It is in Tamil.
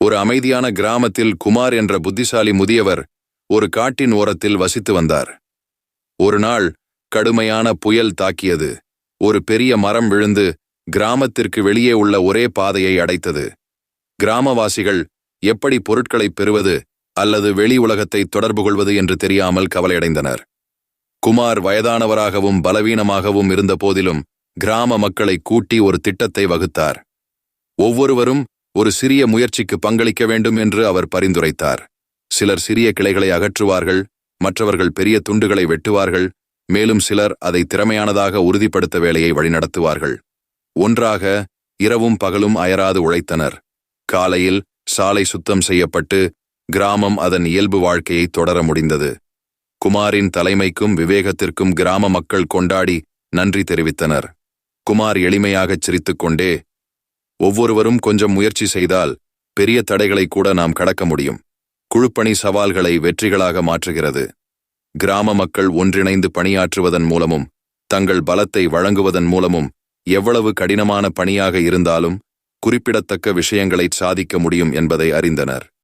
ஒரு அமைதியான கிராமத்தில் குமார் என்ற புத்திசாலி முதியவர் ஒரு காட்டின் ஓரத்தில் வசித்து வந்தார். ஒரு நாள் கடுமையான புயல் தாக்கியது. ஒரு பெரிய மரம் விழுந்து கிராமத்திற்கு வெளியே உள்ள ஒரே பாதையை அடைத்தது. கிராமவாசிகள் எப்படி பொருட்களை பெறுவது அல்லது வெளி உலகத்தை தொடர்பு கொள்வது என்று தெரியாமல் கவலையடைந்தனர். குமார் வயதானவராகவும் பலவீனமாகவும் இருந்த போதிலும் கிராம மக்களை கூட்டி ஒரு திட்டத்தை வகுத்தார். ஒவ்வொருவரும் ஒரு சிறிய முயற்சிக்கு பங்களிக்க வேண்டும் என்று அவர் பரிந்துரைத்தார். சிலர் சிறிய கிளைகளை அகற்றுவார்கள், மற்றவர்கள் பெரிய துண்டுகளை வெட்டுவார்கள், மேலும் சிலர் அதை திறமையானதாக உறுதிப்படுத்த வேலையை வழிநடத்துவார்கள். ஒன்றாக இரவும் பகலும் அயராது உழைத்தனர். காலையில் சாலை சுத்தம் செய்யப்பட்டு கிராமம் அதன் இயல்பு வாழ்க்கையை தொடர முடிந்தது. குமாரின் தலைமைக்கும் விவேகத்திற்கும் கிராம மக்கள் கொண்டாடி நன்றி தெரிவித்தனர். குமார் எளிமையாகச் சிரித்துக்கொண்டே, ஒவ்வொருவரும் கொஞ்சம் முயற்சி செய்தால் பெரிய தடைகளை கூட நாம் கடக்க முடியும். குழுப்பணி சவால்களை வெற்றிகளாக மாற்றுகிறது. கிராம மக்கள் ஒன்றிணைந்து பணியாற்றுவதன் மூலமும் தங்கள் பலத்தை வழங்குவதன் மூலமும் எவ்வளவு கடினமான பணியாக இருந்தாலும் குறிப்பிடத்தக்க விஷயங்களை சாதிக்க முடியும் என்பதை அறிந்தனர்.